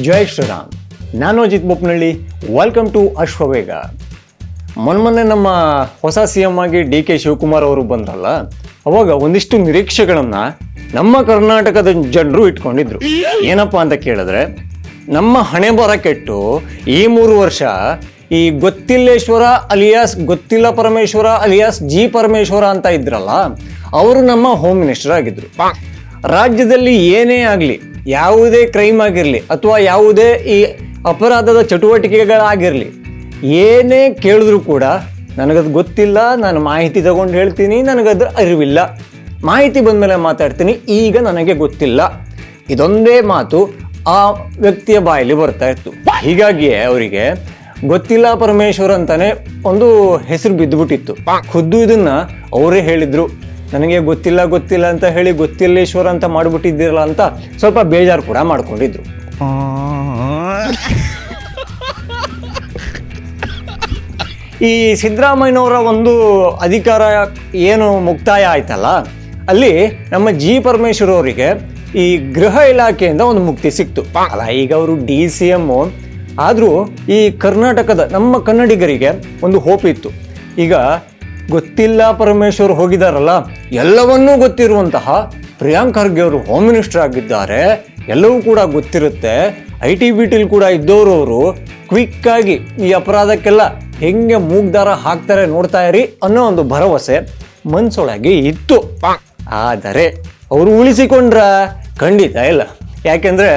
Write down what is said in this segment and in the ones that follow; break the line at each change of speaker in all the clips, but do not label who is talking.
ಜೈ ಶ್ರೀರಾಮ್. ನಾನು Ajith Bopnalli. Welcome to Ashwavega. ಮೊನ್ನೆ ನಮ್ಮ ಹೊಸ CM ಆಗಿ DK ಶಿವಕುಮಾರ್ ಅವರು ಬಂದ್ರಲ್ಲ, ಅವಾಗ ಒಂದಿಷ್ಟು ನಿರೀಕ್ಷೆಗಳನ್ನು ನಮ್ಮ ಕರ್ನಾಟಕದ ಜನರು ಇಟ್ಕೊಂಡಿದ್ರು. ಏನಪ್ಪ ಅಂತ ಕೇಳಿದ್ರೆ, ನಮ್ಮ ಹಣೆ ಬರ ಕೆಟ್ಟು ಈ 3 ವರ್ಷ ಈ ಗೊತ್ತಿಲ್ಲೇಶ್ವರ ಅಲಿಯಾಸ್ ಗೊತ್ತಿಲ್ಲ ಪರಮೇಶ್ವರ ಅಲಿಯಾಸ್ G ಪರಮೇಶ್ವರ ಅಂತ ಇದ್ರಲ್ಲ, ಅವರು ನಮ್ಮ ಹೋಮ್ ಮಿನಿಸ್ಟರ್ ಆಗಿದ್ರು. ರಾಜ್ಯದಲ್ಲಿ ಏನೇ ಆಗಲಿ, ಯಾವುದೇ ಕ್ರೈಮ್ ಆಗಿರಲಿ ಅಥವಾ ಯಾವುದೇ ಈ ಅಪರಾಧದ ಚಟುವಟಿಕೆಗಳಾಗಿರಲಿ, ಏನೇ ಕೇಳಿದ್ರು ಕೂಡ ನನಗದು ಗೊತ್ತಿಲ್ಲ, ನಾನು ಮಾಹಿತಿ ತಗೊಂಡು ಹೇಳ್ತೀನಿ, ನನಗದು ಅರಿವಿಲ್ಲ, ಮಾಹಿತಿ ಬಂದಮೇಲೆ ಮಾತಾಡ್ತೀನಿ, ಈಗ ನನಗೆ ಗೊತ್ತಿಲ್ಲ, ಇದೊಂದೇ ಮಾತು ಆ ವ್ಯಕ್ತಿಯ ಬಾಯಲ್ಲಿ ಬರ್ತಾ ಇತ್ತು. ಹೀಗಾಗಿಯೇ ಅವರಿಗೆ ಗೊತ್ತಿಲ್ಲ ಪರಮೇಶ್ವರ್ ಅಂತಾನೆ ಒಂದು ಹೆಸರು ಬಿದ್ದುಬಿಟ್ಟಿತ್ತು. ಖುದ್ದು ಇದನ್ನ ಅವರೇ ಹೇಳಿದ್ರು, ನನಗೆ ಗೊತ್ತಿಲ್ಲ ಅಂತ ಹೇಳಿ ಗೊತ್ತಿಲ್ಲೇಶ್ವರ ಅಂತ ಮಾಡಿಬಿಟ್ಟಿದ್ದೀರಲ್ಲ ಅಂತ ಸ್ವಲ್ಪ ಬೇಜಾರು ಕೂಡ ಮಾಡ್ಕೊಂಡಿದ್ರು. ಈ ಸಿದ್ದರಾಮಯ್ಯನವರ ಒಂದು ಅಧಿಕಾರ ಏನು ಮುಕ್ತಾಯ ಆಯ್ತಲ್ಲ, ಅಲ್ಲಿ ನಮ್ಮ G ಪರಮೇಶ್ವರ್ ಅವರಿಗೆ ಈ ಗೃಹ ಇಲಾಖೆಯಿಂದ ಒಂದು ಮುಕ್ತಿ ಸಿಕ್ತು ಅಲ್ಲ. ಈಗ ಅವರು DCM ಆದರೂ ಈ ಕರ್ನಾಟಕದ ನಮ್ಮ ಕನ್ನಡಿಗರಿಗೆ ಒಂದು ಹೋಪ್ ಇತ್ತು. ಈಗ ಗೊತ್ತಿಲ್ಲ ಪರಮೇಶ್ವರ್ ಹೋಗಿದಾರಲ್ಲ, ಎಲ್ಲವನ್ನೂ ಗೊತ್ತಿರುವಂತಹ ಪ್ರಿಯಾಂಕ್ ಖರ್ಗೆ ಅವರು ಹೋಮ್ ಮಿನಿಸ್ಟರ್ ಆಗಿದ್ದಾರೆ, ಎಲ್ಲವೂ ಕೂಡ ಗೊತ್ತಿರುತ್ತೆ, IT-BT ಕೂಡ ಇದ್ದವರು ಅವರು ಕ್ವಿಕ್ ಆಗಿ ಈ ಅಪರಾಧಕ್ಕೆಲ್ಲ ಹೆಂಗೆ ಮೂಗ್ದಾರ ಹಾಕ್ತಾರೆ ನೋಡ್ತಾ ಇರಿ ಅನ್ನೋ ಒಂದು ಭರವಸೆ ಮನ್ಸೊಳಗೆ ಇತ್ತು. ಆದರೆ ಅವರು ಉಳಿಸಿಕೊಂಡ್ರ? ಖಂಡಿತ ಇಲ್ಲ. ಯಾಕೆಂದ್ರೆ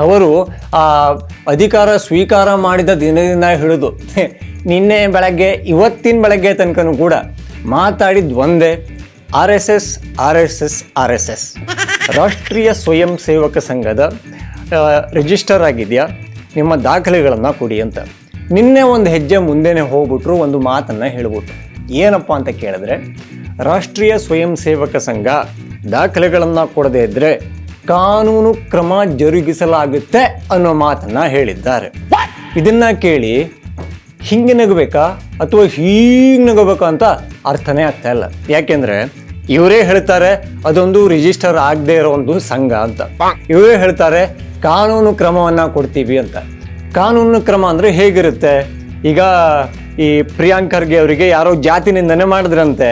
ಅವರು ಆ ಅಧಿಕಾರ ಸ್ವೀಕಾರ ಮಾಡಿದ ದಿನದಿಂದ ಹಿಡಿದು ನಿನ್ನೆ ಬೆಳಗ್ಗೆ ಇವತ್ತಿನ ಬೆಳಗ್ಗೆ ತನಕನೂ ಕೂಡ ಮಾತಾಡಿದ ಒಂದೇ RSS ರಾಷ್ಟ್ರೀಯ ಸ್ವಯಂ ಸೇವಕ ಸಂಘದ ರಿಜಿಸ್ಟರ್ ಆಗಿದೆಯಾ, ನಿಮ್ಮ ದಾಖಲೆಗಳನ್ನು ಕೊಡಿ ಅಂತ. ನಿನ್ನೆ ಒಂದು ಹೆಜ್ಜೆ ಮುಂದೆನೆ ಹೋಗ್ಬಿಟ್ರು, ಒಂದು ಮಾತನ್ನು ಹೇಳ್ಬಿಟ್ರು. ಏನಪ್ಪ ಅಂತ ಕೇಳಿದ್ರೆ, ರಾಷ್ಟ್ರೀಯ ಸ್ವಯಂ ಸೇವಕ ಸಂಘ ದಾಖಲೆಗಳನ್ನು ಕೊಡದೇ ಇದ್ದರೆ ಕಾನೂನು ಕ್ರಮ ಜರುಗಿಸಲಾಗುತ್ತೆ ಅನ್ನೋ ಮಾತನ್ನು ಹೇಳಿದ್ದಾರೆ. ಇದನ್ನ ಕೇಳಿ ಹಿಂಗೆ ನಗಬೇಕಾ ಅಥವಾ ಹೀಗೆ ನಗಬೇಕಾ ಅಂತ ಅರ್ಥನೇ ಆಗ್ತಾ ಇಲ್ಲ. ಯಾಕೆಂದ್ರೆ ಇವರೇ ಹೇಳ್ತಾರೆ ಅದೊಂದು ರಿಜಿಸ್ಟರ್ ಆಗದೆ ಇರೋ ಒಂದು ಸಂಘ ಅಂತ. ಇವರೇ ಹೇಳ್ತಾರೆ ಕಾನೂನು ಕ್ರಮವನ್ನ ಕೊಡ್ತೀವಿ ಅಂತ. ಕಾನೂನು ಕ್ರಮ ಅಂದ್ರೆ ಹೇಗಿರುತ್ತೆ? ಈಗ ಈ ಪ್ರಿಯಾಂಕ್ ಖರ್ಗೆ ಅವರಿಗೆ ಯಾರೋ ಜಾತಿನಿಂದನೇ ಮಾಡಿದ್ರಂತೆ,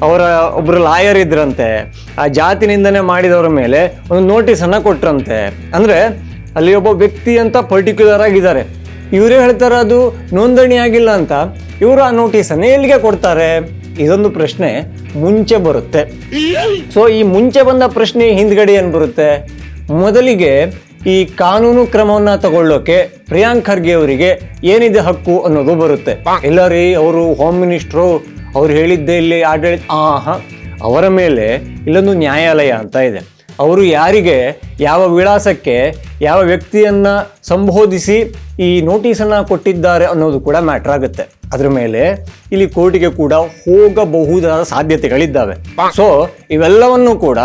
ಅವರ ಒಬ್ರು ಲಾಯರ್ ಇದ್ರಂತೆ, ಆ ಜಾತಿನಿಂದನೇ ಮಾಡಿದವರ ಮೇಲೆ ಒಂದು ನೋಟಿಸನ್ನು ಕೊಟ್ರಂತೆ. ಅಂದ್ರೆ ಅಲ್ಲಿ ಒಬ್ಬ ವ್ಯಕ್ತಿ ಅಂತ ಪರ್ಟಿಕ್ಯುಲರ್ ಆಗಿದ್ದಾರೆ, ಇವರೇ ಹೇಳ್ತಾರೆ ಅದು ನೋಂದಣಿ ಆಗಿಲ್ಲ ಅಂತ. ಇವರು ಆ ನೋಟಿಸನ್ನು ಎಲ್ಲಿಗೆ ಕೊಡ್ತಾರೆ? ಇದೊಂದು ಪ್ರಶ್ನೆ ಮುಂಚೆ ಬರುತ್ತೆ. ಸೊ ಈ ಮುಂಚೆ ಬಂದ ಪ್ರಶ್ನೆ ಹಿಂದ್ಗಡೆ ಏನು ಬರುತ್ತೆ? ಮೊದಲಿಗೆ ಈ ಕಾನೂನು ಕ್ರಮವನ್ನ ತಗೊಳ್ಳೋಕೆ ಪ್ರಿಯಾಂಕ್ ಖರ್ಗೆ ಅವರಿಗೆ ಏನಿದೆ ಹಕ್ಕು ಅನ್ನೋದು ಬರುತ್ತೆ. ಇಲ್ಲ ರೀ, ಅವರು ಹೋಮ್ ಮಿನಿಸ್ಟ್ರು, ಅವ್ರು ಹೇಳಿದ್ದೆ ಇಲ್ಲಿ ಆಡಳಿತ, ಅವರ ಮೇಲೆ ಇಲ್ಲೊಂದು ನ್ಯಾಯಾಲಯ ಅಂತ ಇದೆ. ಅವರು ಯಾರಿಗೆ ಯಾವ ವಿಳಾಸಕ್ಕೆ ಯಾವ ವ್ಯಕ್ತಿಯನ್ನ ಸಂಬೋಧಿಸಿ ಈ ನೋಟಿಸನ್ನ ಕೊಟ್ಟಿದ್ದಾರೆ ಅನ್ನೋದು ಕೂಡ ಮ್ಯಾಟರ್ ಆಗುತ್ತೆ. ಅದ್ರ ಮೇಲೆ ಇಲ್ಲಿ ಕೋರ್ಟಿಗೆ ಕೂಡ ಹೋಗಬಹುದಾದ ಸಾಧ್ಯತೆಗಳಿದ್ದಾವೆ. ಸೊ ಇವೆಲ್ಲವನ್ನು ಕೂಡ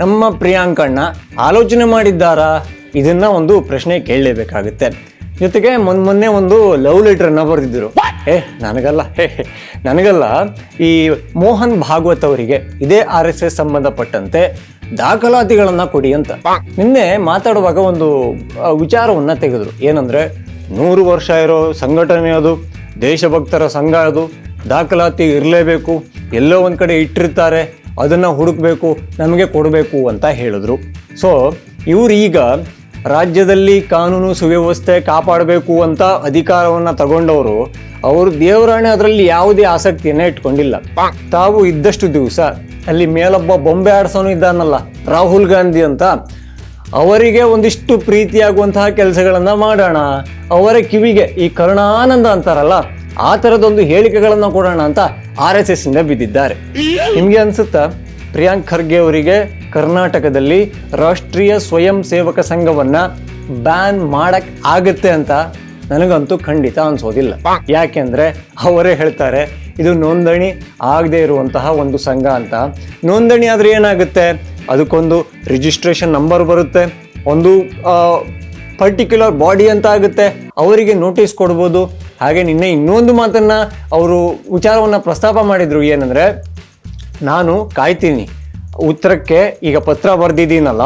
ನಮ್ಮ ಪ್ರಿಯಾಂಕಣ್ಣ ಆಲೋಚನೆ ಮಾಡಿದ್ದಾರಾ? ಇದನ್ನ ಒಂದು ಪ್ರಶ್ನೆ ಕೇಳಲೇಬೇಕಾಗುತ್ತೆ. ಜೊತೆಗೆ ಮೊನ್ನೆ ಒಂದು ಲವ್ ಲೆಟರ್ನ ಬರೆದಿದ್ದರು. ನನಗಲ್ಲ ಈ ಮೋಹನ್ ಭಾಗವತ್ ಅವರಿಗೆ ಇದೇ RSS ಸಂಬಂಧಪಟ್ಟಂತೆ ದಾಖಲಾತಿಗಳನ್ನ ಕೊಡಿ ಅಂತ. ನಿನ್ನೆ ಮಾತಾಡುವಾಗ ಒಂದು ವಿಚಾರವನ್ನ ತೆಗೆದ್ರು. ಏನಂದ್ರೆ 100 ವರ್ಷ ಇರೋ ಸಂಘಟನೆ ಅದು, ದೇಶಭಕ್ತರ ಸಂಘ ಅದು, ದಾಖಲಾತಿ ಇರಲೇಬೇಕು, ಎಲ್ಲೋ ಒಂದ್ ಕಡೆ ಇಟ್ಟಿರ್ತಾರೆ, ಅದನ್ನ ಹುಡುಕ್ಬೇಕು, ನಮಗೆ ಕೊಡಬೇಕು ಅಂತ ಹೇಳಿದ್ರು. ಸೊ ಇವ್ರು ಈಗ ರಾಜ್ಯದಲ್ಲಿ ಕಾನೂನು ಸುವ್ಯವಸ್ಥೆ ಕಾಪಾಡಬೇಕು ಅಂತ ಅಧಿಕಾರವನ್ನ ತಗೊಂಡವರು, ಅವರು ದೇವರಾಣೆ ಅದರಲ್ಲಿ ಯಾವುದೇ ಆಸಕ್ತಿಯನ್ನ ಇಟ್ಕೊಂಡಿಲ್ಲ. ತಾವು ಇದ್ದಷ್ಟು ದಿವಸ ಅಲ್ಲಿ ಮೇಲೊಬ್ಬ ಬೊಂಬೆ ಆಡ್ಸೋನು ಇದ್ದಾನಲ್ಲ, ರಾಹುಲ್ ಗಾಂಧಿ ಅಂತ, ಅವರಿಗೆ ಒಂದಿಷ್ಟು ಪ್ರೀತಿಯಾಗುವಂತಹ ಕೆಲಸಗಳನ್ನ ಮಾಡೋಣ, ಅವರ ಕಿವಿಗೆ ಈ ಕರುಣಾನಂದ ಅಂತಾರಲ್ಲ ಆ ಥರದೊಂದು ಹೇಳಿಕೆಗಳನ್ನ ಕೊಡೋಣ ಅಂತ RSS ಇಂದ ಬಿದ್ದಿದ್ದಾರೆ. ನಿಮ್ಗೆ ಅನ್ಸುತ್ತಾ ಪ್ರಿಯಾಂಕ್ ಖರ್ಗೆ ಅವರಿಗೆ ಕರ್ನಾಟಕದಲ್ಲಿ ರಾಷ್ಟ್ರೀಯ ಸ್ವಯಂ ಸೇವಕ ಸಂಘವನ್ನ ಬ್ಯಾನ್ ಮಾಡಕ್ ಆಗುತ್ತೆ ಅಂತ? ನನಗಂತೂ ಖಂಡಿತ ಅನ್ಸೋದಿಲ್ಲ. ಯಾಕೆಂದ್ರೆ ಅವರೇ ಹೇಳ್ತಾರೆ ಇದು ನೋಂದಣಿ ಆಗದೆ ಇರುವಂತಹ ಒಂದು ಸಂಘ ಅಂತ. ನೋಂದಣಿ ಆದ್ರೆ ಏನಾಗುತ್ತೆ? ಅದಕ್ಕೊಂದು ರಿಜಿಸ್ಟ್ರೇಷನ್ ನಂಬರ್ ಬರುತ್ತೆ, ಒಂದು ಪರ್ಟಿಕ್ಯುಲರ್ ಬಾಡಿ ಅಂತ ಆಗುತ್ತೆ, ಅವರಿಗೆ ನೋಟಿಸ್ ಕೊಡ್ಬೋದು. ಹಾಗೆ ನಿನ್ನೆ ಇನ್ನೊಂದು ಮಾತನ್ನ ಅವರು ವಿಚಾರವನ್ನ ಪ್ರಸ್ತಾಪ ಮಾಡಿದ್ರು. ಏನಂದ್ರೆ, ನಾನು ಕಾಯ್ತೀನಿ ಉತ್ತರಕ್ಕೆ, ಈಗ ಪತ್ರ ಬರೆದಿದ್ದೀನಲ್ಲ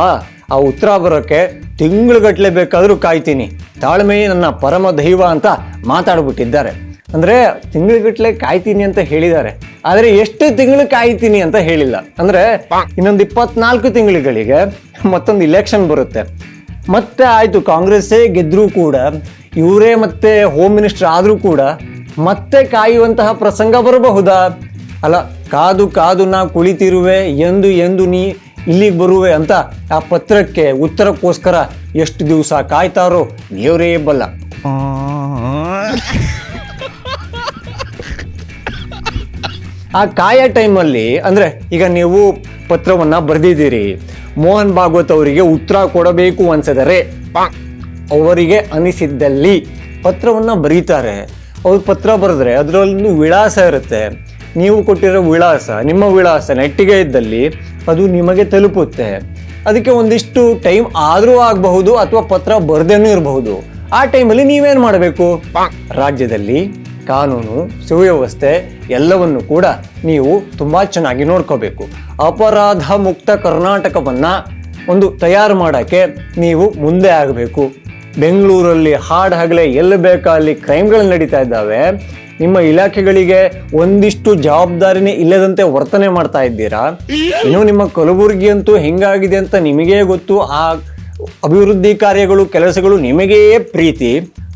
ಆ ಉತ್ತರ ಬರೋಕ್ಕೆ ತಿಂಗಳುಗಟ್ಟಲೆ ಬೇಕಾದರೂ ಕಾಯ್ತೀನಿ, ತಾಳ್ಮೆಯೇ ನನ್ನ ಪರಮ ದೈವ ಅಂತ ಮಾತಾಡ್ಬಿಟ್ಟಿದ್ದಾರೆ. ಅಂದರೆ ತಿಂಗಳುಗಟ್ಟಲೆ ಕಾಯ್ತೀನಿ ಅಂತ ಹೇಳಿದ್ದಾರೆ, ಆದರೆ ಎಷ್ಟು ತಿಂಗಳು ಕಾಯ್ತೀನಿ ಅಂತ ಹೇಳಿಲ್ಲ. ಅಂದರೆ ಇನ್ನೊಂದು 24 ತಿಂಗಳುಗಳಿಗೆ ಮತ್ತೊಂದು ಇಲೆಕ್ಷನ್ ಬರುತ್ತೆ. ಮತ್ತೆ ಆಯಿತು, ಕಾಂಗ್ರೆಸ್ಸೇ ಗೆದ್ದರೂ ಕೂಡ, ಇವರೇ ಮತ್ತೆ ಹೋಮ್ ಮಿನಿಸ್ಟರ್ ಆದರೂ ಕೂಡ ಮತ್ತೆ ಕಾಯುವಂತಹ ಪ್ರಸಂಗ ಬರಬಹುದಾ? ಅಲ್ಲ, ಕಾದು ಕಾದು ನಾ ಕುಳಿತಿರುವೆ ಎಂದು ನೀ ಇಲ್ಲಿಗೆ ಬರುವೆ ಅಂತ ಆ ಪತ್ರಕ್ಕೆ ಉತ್ತರಕ್ಕೋಸ್ಕರ ಎಷ್ಟು ದಿವಸ ಕಾಯ್ತಾರೋ ದೇವರೇ ಬಲ್ಲ. ಆ ಕಾಯ ಟೈಮಲ್ಲಿ ಅಂದರೆ ಈಗ ನೀವು ಪತ್ರವನ್ನ ಬರೆದಿದ್ದೀರಿ, ಮೋಹನ್ ಭಾಗವತ್ ಅವರಿಗೆ ಉತ್ತರ ಕೊಡಬೇಕು ಅನ್ಸಿದರೆ ಅವರಿಗೆ ಅನಿಸಿದ್ದಲ್ಲಿ ಪತ್ರವನ್ನ ಬರೀತಾರೆ. ಅವ್ರು ಪತ್ರ ಬರೆದ್ರೆ ಅದರಲ್ಲೊಂದು ವಿಳಾಸ ಇರುತ್ತೆ. ನೀವು ಕೊಟ್ಟಿರೋ ವಿಳಾಸ, ನಿಮ್ಮ ವಿಳಾಸ ನೆಟ್ಟಿಗೆ ಇದ್ದಲ್ಲಿ ಅದು ನಿಮಗೆ ತಲುಪುತ್ತೆ. ಅದಕ್ಕೆ ಒಂದಿಷ್ಟು ಟೈಮ್ ಆದರೂ ಆಗಬಹುದು ಅಥವಾ ಪತ್ರ ಬರದೇನೂ ಇರಬಹುದು. ಆ ಟೈಮಲ್ಲಿ ನೀವೇನು ಮಾಡಬೇಕು? ರಾಜ್ಯದಲ್ಲಿ ಕಾನೂನು ಸುವ್ಯವಸ್ಥೆ ಎಲ್ಲವನ್ನು ಕೂಡ ನೀವು ತುಂಬಾ ಚೆನ್ನಾಗಿ ನೋಡ್ಕೋಬೇಕು. ಅಪರಾಧ ಮುಕ್ತ ಕರ್ನಾಟಕವನ್ನ ಒಂದು ತಯಾರು ಮಾಡೋಕ್ಕೆ ನೀವು ಮುಂದೆ ಆಗಬೇಕು. ಬೆಂಗಳೂರಲ್ಲಿ ಹಾಡು ಹಗಲೇ ಎಲ್ಲಿ ಬೇಕಾ ಅಲ್ಲಿ ಕ್ರೈಮ್ಗಳು ನಡೀತಾ ಇದ್ದಾವೆ. ನಿಮ್ಮ ಇಲಾಖೆಗಳಿಗೆ ಒಂದಿಷ್ಟು ಜವಾಬ್ದಾರಿನೇ ಇಲ್ಲದಂತೆ ವರ್ತನೆ ಮಾಡ್ತಾ ಇದ್ದೀರಾ. ಇನ್ನು ನಿಮ್ಮ ಕಲಬುರಗಿ ಅಂತೂ ಹೆಂಗಾಗಿದೆ ಅಂತ ನಿಮಗೇ ಗೊತ್ತು. ಆ ಅಭಿವೃದ್ಧಿ ಕಾರ್ಯಗಳು, ಕೆಲಸಗಳು ನಿಮಗೇ ಪ್ರೀತಿ.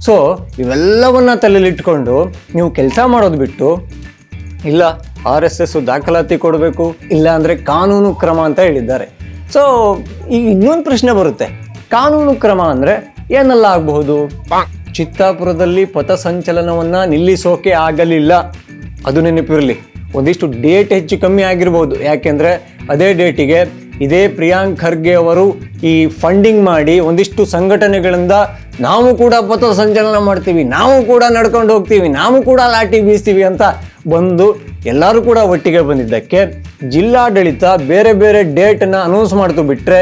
ಸೊ ಇವೆಲ್ಲವನ್ನ ತಲೆಯಲ್ಲಿಟ್ಕೊಂಡು ನೀವು ಕೆಲಸ ಮಾಡೋದು ಬಿಟ್ಟು, ಇಲ್ಲ RSS ದಾಖಲಾತಿ ಕೊಡಬೇಕು, ಇಲ್ಲ ಅಂದರೆ ಕಾನೂನು ಕ್ರಮ ಅಂತ ಹೇಳಿದ್ದಾರೆ. ಸೊ ಈಗ ಇನ್ನೊಂದು ಪ್ರಶ್ನೆ ಬರುತ್ತೆ, ಕಾನೂನು ಕ್ರಮ ಅಂದರೆ ಏನೆಲ್ಲ ಆಗಬಹುದು? ಚಿತ್ತಾಪುರದಲ್ಲಿ ಪಥಸಂಚಲನವನ್ನ ನಿಲ್ಲಿಸೋಕೆ ಆಗಲಿಲ್ಲ, ಅದು ನೆನಪಿರಲಿ. ಒಂದಿಷ್ಟು ಡೇಟ್ ಹೆಚ್ಚು ಕಮ್ಮಿ ಆಗಿರ್ಬೋದು, ಯಾಕೆಂದರೆ ಅದೇ ಡೇಟಿಗೆ ಇದೇ ಪ್ರಿಯಾಂಕ್ ಖರ್ಗೆ ಅವರು ಈ ಫಂಡಿಂಗ್ ಮಾಡಿ ಒಂದಿಷ್ಟು ಸಂಘಟನೆಗಳಿಂದ ನಾವು ಕೂಡ ಪಥಸಂಚಲನ ಮಾಡ್ತೀವಿ, ನಾವು ಕೂಡ ನಡ್ಕೊಂಡು ಹೋಗ್ತೀವಿ, ನಾವು ಕೂಡ ಲಾಠಿ ಬೀಸ್ತೀವಿ ಅಂತ ಬಂದು ಎಲ್ಲರೂ ಕೂಡ ಒಟ್ಟಿಗೆ ಬಂದಿದ್ದಕ್ಕೆ ಜಿಲ್ಲಾಡಳಿತ ಬೇರೆ ಬೇರೆ ಡೇಟನ್ನು ಅನೌನ್ಸ್ ಮಾಡ್ತು. ಬಿಟ್ಟರೆ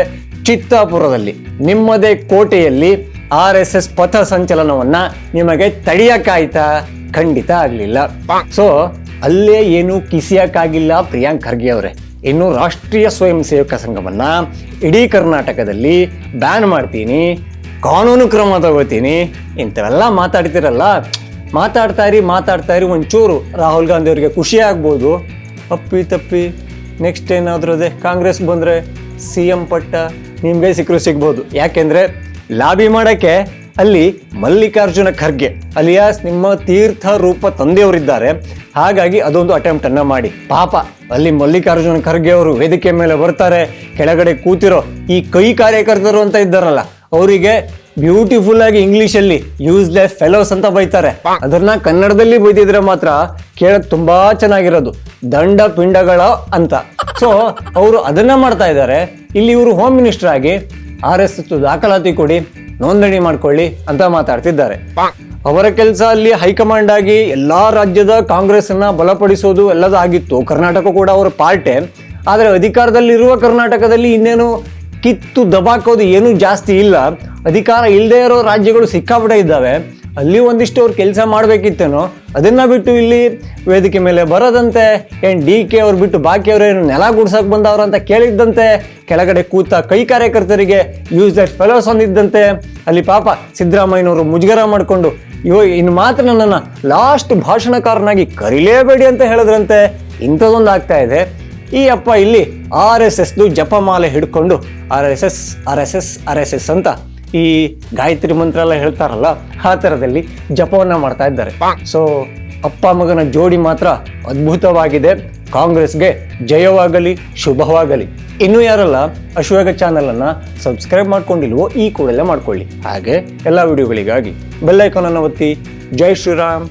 ಚಿತ್ತಾಪುರದಲ್ಲಿ ನಿಮ್ಮದೇ ಕೋಟೆಯಲ್ಲಿ RSS ಪಥ ಸಂಚಲನವನ್ನ ನಿಮಗೆ ತಡೆಯಕ್ಕಾಯ್ತಾ? ಖಂಡಿತ ಆಗಲಿಲ್ಲ. ಸೊ ಅಲ್ಲೇ ಏನು ಕಿಸಿಯಕ್ಕಾಗಿಲ್ಲ ಪ್ರಿಯಾಂಕ್ ಖರ್ಗೆ ಅವರೇ. ಇನ್ನು ರಾಷ್ಟ್ರೀಯ ಸ್ವಯಂ ಸೇವಕ ಸಂಘವನ್ನ ಇಡೀ ಕರ್ನಾಟಕದಲ್ಲಿ ಬ್ಯಾನ್ ಮಾಡ್ತೀನಿ, ಕಾನೂನು ಕ್ರಮ ತಗೋತೀನಿ ಇಂಥವೆಲ್ಲ ಮಾತಾಡ್ತಿರಲ್ಲ, ಮಾತಾಡ್ತಾ ಇರಿ. ಒಂಚೂರು ರಾಹುಲ್ ಗಾಂಧಿ ಅವರಿಗೆ ಖುಷಿ ಆಗ್ಬೋದು. ಅಪ್ಪಿ ತಪ್ಪಿ ನೆಕ್ಸ್ಟ್ ಏನಾದರೂ ಅದೇ ಕಾಂಗ್ರೆಸ್ ಬಂದರೆ CM ಪಟ್ಟ ನಿಮಗೆ ಸಿಗ್ಬೋದು. ಯಾಕೆಂದರೆ ಲಾಬಿ ಮಾಡೋಕ್ಕೆ ಅಲ್ಲಿ ಮಲ್ಲಿಕಾರ್ಜುನ ಖರ್ಗೆ ಅಲಿಯಾಸ್ ನಿಮ್ಮ ತೀರ್ಥ ರೂಪ ತಂದೆಯವರಿದ್ದಾರೆ. ಹಾಗಾಗಿ ಅದೊಂದು ಅಟೆಂಪ್ಟ್ ಅನ್ನ ಮಾಡಿ. ಪಾಪ ಅಲ್ಲಿ ಮಲ್ಲಿಕಾರ್ಜುನ ಖರ್ಗೆ ಅವರು ವೇದಿಕೆ ಮೇಲೆ ಬರ್ತಾರೆ, ಕೆಳಗಡೆ ಕೂತಿರೋ ಈ ಕೈ ಕಾರ್ಯಕರ್ತರು ಅಂತ ಇದ್ದಾರಲ್ಲ ಅವರಿಗೆ ಬ್ಯೂಟಿಫುಲ್ ಆಗಿ ಇಂಗ್ಲಿಷಲ್ಲಿ ಯೂಸ್ಲೆಸ್ ಫೆಲೋಸ್ ಅಂತ ಬೈತಾರೆ. ಅದನ್ನ ಕನ್ನಡದಲ್ಲಿ ಬೈದಿದ್ರೆ ಮಾತ್ರ ಕೇಳಕ್ ತುಂಬಾ ಚೆನ್ನಾಗಿರೋದು, ದಂಡ ಪಿಂಡಗಳ ಅಂತ. ಸೊ ಅವರು ಅದನ್ನ ಮಾಡ್ತಾ ಇದ್ದಾರೆ. ಇಲ್ಲಿ ಇವರು ಹೋಮ್ ಮಿನಿಸ್ಟರ್ ಆಗಿ RSS ದಾಖಲಾತಿ ಕೊಡಿ, ನೋಂದಣಿ ಮಾಡ್ಕೊಳ್ಳಿ ಅಂತ ಮಾತಾಡ್ತಿದ್ದಾರೆ. ಅವರ ಕೆಲಸ ಅಲ್ಲಿ ಹೈಕಮಾಂಡ್ ಆಗಿ ಎಲ್ಲಾ ರಾಜ್ಯದ ಕಾಂಗ್ರೆಸ್ ಅನ್ನ ಬಲಪಡಿಸೋದು ಎಲ್ಲದೂ ಆಗಿತ್ತು. ಕರ್ನಾಟಕ ಕೂಡ ಅವರ ಪಾರ್ಟೇ. ಆದರೆ ಅಧಿಕಾರದಲ್ಲಿರುವ ಕರ್ನಾಟಕದಲ್ಲಿ ಇನ್ನೇನು ಕಿತ್ತು ದಬಾಕೋದು ಏನೂ ಜಾಸ್ತಿ ಇಲ್ಲ. ಅಧಿಕಾರ ಇಲ್ಲದೆ ಇರೋ ರಾಜ್ಯಗಳು ಸಿಕ್ಕಾಪಟ್ಟೆ ಇದ್ದಾವೆ. ಅಲ್ಲಿ ಒಂದಿಷ್ಟು ಅವ್ರು ಕೆಲಸ ಮಾಡಬೇಕಿತ್ತೇನೋ, ಅದನ್ನ ಬಿಟ್ಟು ಇಲ್ಲಿ ವೇದಿಕೆ ಮೇಲೆ ಬರೋದಂತೆ, DK ಅವ್ರು ಬಿಟ್ಟು ಬಾಕಿ ಅವ್ರೇನು ನೆಲ ಗುಡ್ಸಕ್ ಬಂದವ್ರು ಅಂತ ಕೇಳಿದ್ದಂತೆ, ಕೆಳಗಡೆ ಕೂತ ಕೈ ಕಾರ್ಯಕರ್ತರಿಗೆ ಯೂಸ್ಲೆಸ್ ಫೆಲೋಸ್ ಹೊಂದಿದ್ದಂತೆ. ಅಲ್ಲಿ ಪಾಪ ಸಿದ್ದರಾಮಯ್ಯನವರು ಮುಜುಗರ ಮಾಡಿಕೊಂಡು ಇನ್ನು ಮಾತ್ರ ನನ್ನನ್ನು ಲಾಸ್ಟ್ ಭಾಷಣಕಾರನಾಗಿ ಕರಿಲೇಬೇಡಿ ಅಂತ ಹೇಳಿದ್ರಂತೆ. ಇಂಥದ್ದೊಂದು ಆಗ್ತಾ ಇದೆ. ಈ ಅಪ್ಪ ಇಲ್ಲಿ RSS ಜಪಮಾಲೆ ಹಿಡ್ಕೊಂಡು RSS ಅಂತ ಈ ಗಾಯತ್ರಿ ಮಂತ್ರ ಎಲ್ಲ ಹೇಳ್ತಾರಲ್ಲ, ಆ ಥರದಲ್ಲಿ ಜಪವನ್ನ ಮಾಡ್ತಾ ಇದ್ದಾರೆ. ಸೊ ಅಪ್ಪ ಮಗನ ಜೋಡಿ ಮಾತ್ರ ಅದ್ಭುತವಾಗಿದೆ. ಕಾಂಗ್ರೆಸ್ಗೆ ಜಯವಾಗಲಿ, ಶುಭವಾಗಲಿ. ಇನ್ನೂ ಯಾರೆಲ್ಲ ಅಶ್ವವೇಗ ಚಾನಲನ್ನು ಸಬ್ಸ್ಕ್ರೈಬ್ ಮಾಡ್ಕೊಂಡಿಲ್ವೋ ಈ ಕೂಡಲೇ ಮಾಡ್ಕೊಳ್ಳಿ. ಹಾಗೆ ಎಲ್ಲ ವಿಡಿಯೋಗಳಿಗಾಗಿ ಬೆಲ್ ಐಕಾನ್ ಅನ್ನು ಒತ್ತಿ. ಜೈ ಶ್ರೀರಾಮ್.